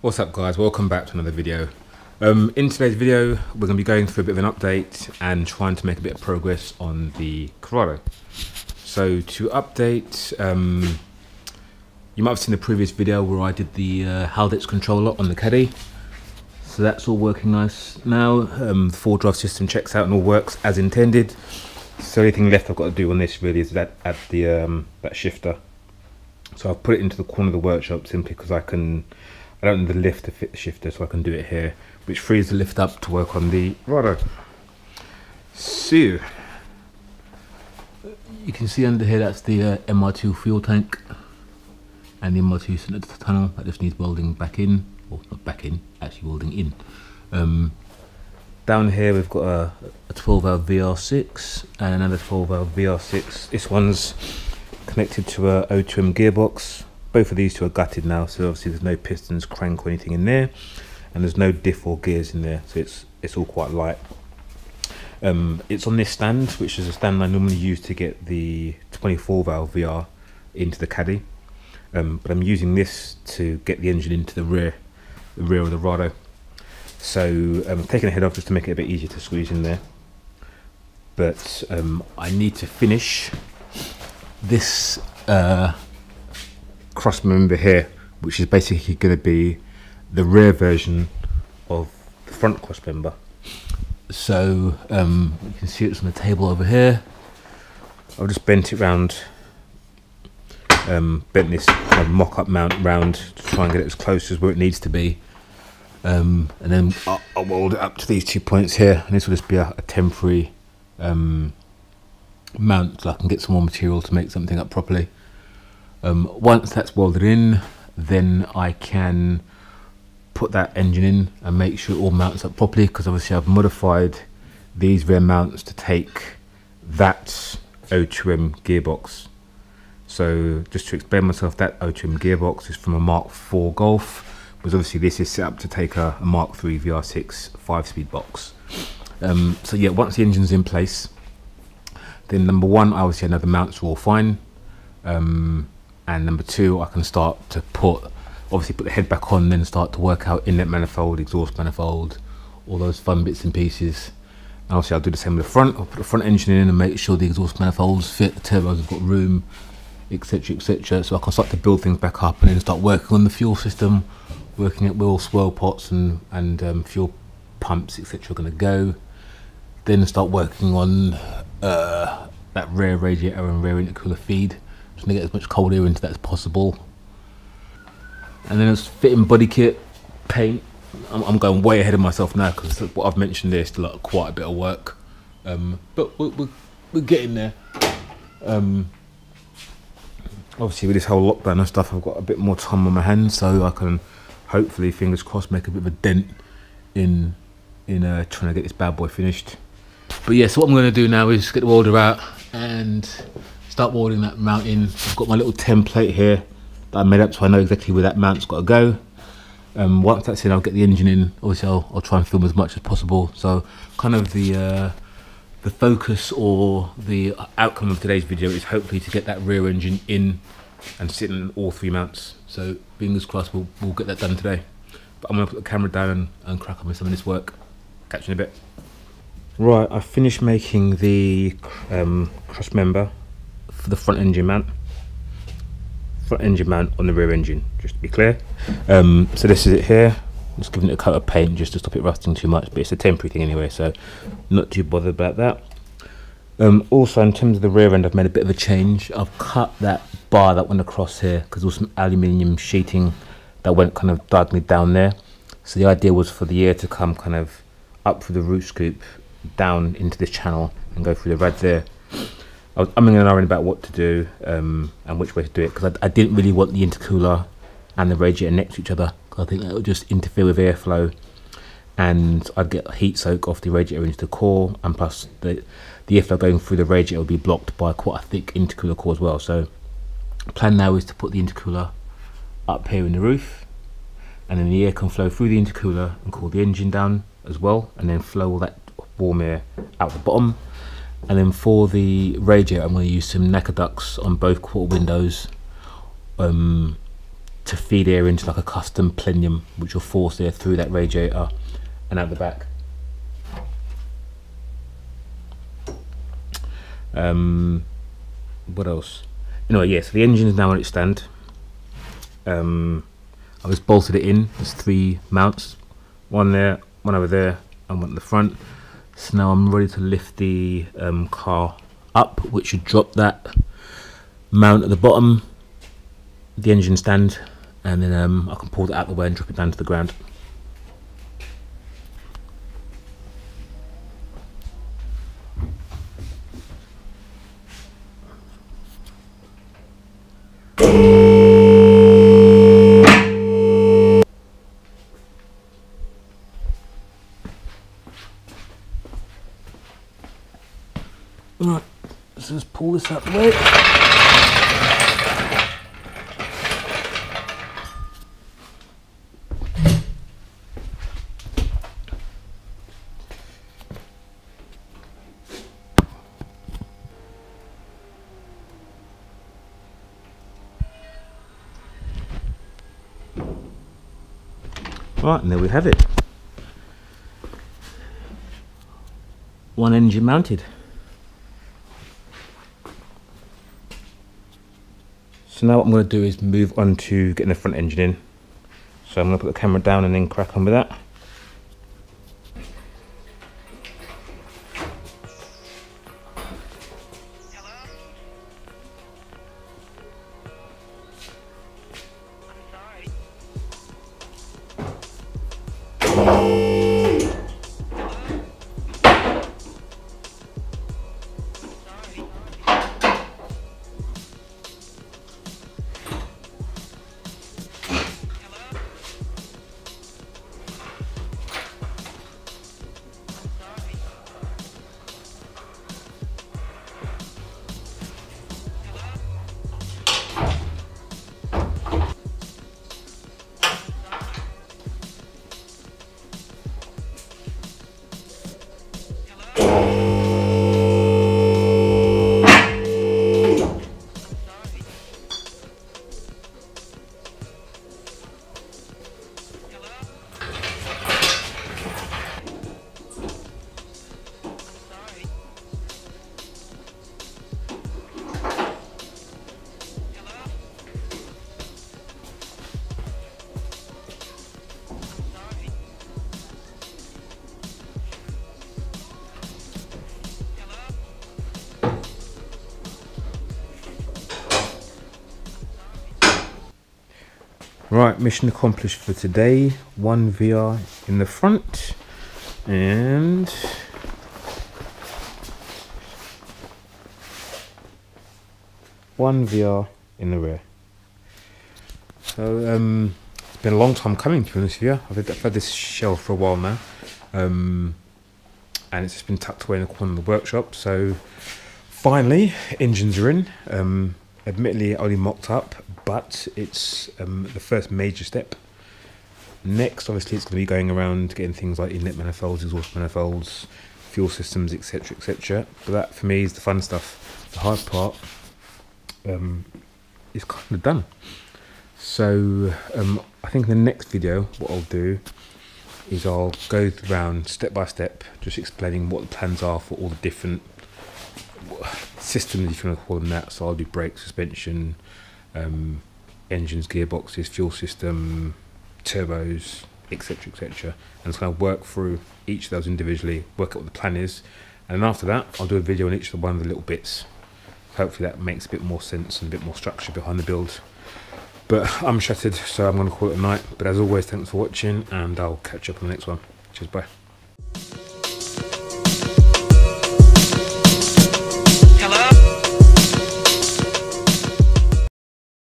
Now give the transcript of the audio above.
What's up guys, welcome back to another video. In today's video we're going to be going through a bit of an update and trying to make a bit of progress on the Corrado. So to update, you might have seen the previous video where I did the Haldex controller on the caddy. So that's all working nice now. The 4-drive system checks out and all works as intended. So the only thing left I've got to do on this really is add the that shifter. So I've put it into the corner of the workshop simply because I don't need the lift to fit the shifter, so I can do it here, which frees the lift up to work on the Corrado. So you can see under here that's the MR2 fuel tank and the MR2 cylinder tunnel that just needs welding back in, or not back in, actually welding in. Down here we've got a 12 valve VR6 and another 12 valve VR6. This one's connected to a O2M gearbox. Both of these two are gutted now, so obviously there's no pistons, crank or anything in there, and there's no diff or gears in there, so it's all quite light. It's on this stand, which is a stand I normally use to get the 24 valve VR into the caddy, but I'm using this to get the engine into the rear of the Corrado. So I'm taking the head off just to make it a bit easier to squeeze in there, but I need to finish this cross member here, which is basically going to be the rear version of the front cross member. So you can see it's on the table over here. I've just bent it round, bent this kind of mock-up mount round to try and get it as close as where it needs to be, and then I'll weld it up to these 2 points here, and this will just be a temporary mount so I can get some more material to make something up properly. Once that's welded in, then I can put that engine in and make sure it all mounts up properly, because obviously I've modified these rear mounts to take that O2M gearbox. So just to explain myself, that O2M gearbox is from a Mark IV Golf, because obviously this is set up to take a Mark III VR6 5-speed box. So yeah, once the engine's in place, then number one, obviously I know the mounts are all fine. And number two, I can start to put the head back on, then start to work out inlet manifold, exhaust manifold, all those fun bits and pieces. And obviously I'll do the same with the front. I'll put the front engine in and make sure the exhaust manifolds fit, the turbos have got room, etc, etc. So I can start to build things back up and then start working on the fuel system, working at where all swirl pots and fuel pumps, etc, are going to go. Then start working on that rear radiator and rear intercooler feed, just to get as much cold air into that as possible. And then it's fitting body kit, paint. I'm going way ahead of myself now because what I've mentioned there is still like quite a bit of work, but we're getting there. Obviously with this whole lockdown and stuff, I've got a bit more time on my hands, so I can hopefully, fingers crossed, make a bit of a dent in trying to get this bad boy finished. But yeah, so what I'm going to do now is get the welder out and start welding that mount in. I've got my little template here that I made up, so I know exactly where that mount's got to go. Once that's in, I'll get the engine in. Obviously I'll try and film as much as possible, so kind of the focus or the outcome of today's video is hopefully to get that rear engine in and sit in all three mounts. So fingers crossed we'll get that done today. But I'm going to put the camera down and crack on with some of this work. Catch you in a bit. Right, I finished making the cross member for the front engine mount. Front engine mount on the rear engine, just to be clear. So this is it here. I'm just giving it a coat of paint just to stop it rusting too much, but it's a temporary thing anyway, so not too bothered about that. Also, in terms of the rear end, I've made a bit of a change. I've cut that bar that went across here because there was some aluminium sheeting that went kind of diagonally down there. So the idea was for the air to come kind of up through the root scoop, down into this channel and go through the rad there. I was umming and ahhing about what to do and which way to do it, because I didn't really want the intercooler and the radiator next to each other, because I think that would just interfere with airflow and I'd get heat soak off the radiator into the core, and plus the airflow going through the radiator would be blocked by quite a thick intercooler core as well. So the plan now is to put the intercooler up here in the roof, and then the air can flow through the intercooler and cool the engine down as well, and then flow all that warm air out the bottom. And then for the radiator, I'm going to use some necker ducts on both quarter windows to feed air into like a custom plenum, which will force air through that radiator and out the back. What else? Anyway, yeah, so the engine is now on its stand. I just bolted it in. There's 3 mounts, one there, one over there, and one at the front. So now I'm ready to lift the car up, which should drop that mount at the bottom, the engine stand, and then I can pull that out of the way and drop it down to the ground. Right, let's just pull this out the way. Right, and there we have it. One engine mounted. So now what I'm going to do is move on to getting the front engine in. So I'm going to put the camera down and then crack on with that. Right, mission accomplished for today. 1 VR in the front and one VR in the rear. So it's been a long time coming, to be honest with you. I've had this shell for a while now, and it's just been tucked away in the corner of the workshop. So finally, engines are in. Admittedly only mocked up, but it's the first major step. Next, obviously, it's going to be going around getting things like inlet manifolds, exhaust manifolds, fuel systems, etc, etc. But that, for me, is the fun stuff. The hard part is kind of done. So I think in the next video, what I'll do is I'll go around step by step, just explaining what the plans are for all the different systems, if you want to call them that. So I'll do brake, suspension, engines, gearboxes, fuel system, turbos, etc, etc, and just kind of work through each of those individually, work out what the plan is, and then after that I'll do a video on each of one of the little bits. Hopefully that makes a bit more sense and a bit more structure behind the build. But I'm shattered, so I'm going to call it a night. But as always, thanks for watching, and I'll catch you up on the next one. Cheers, bye.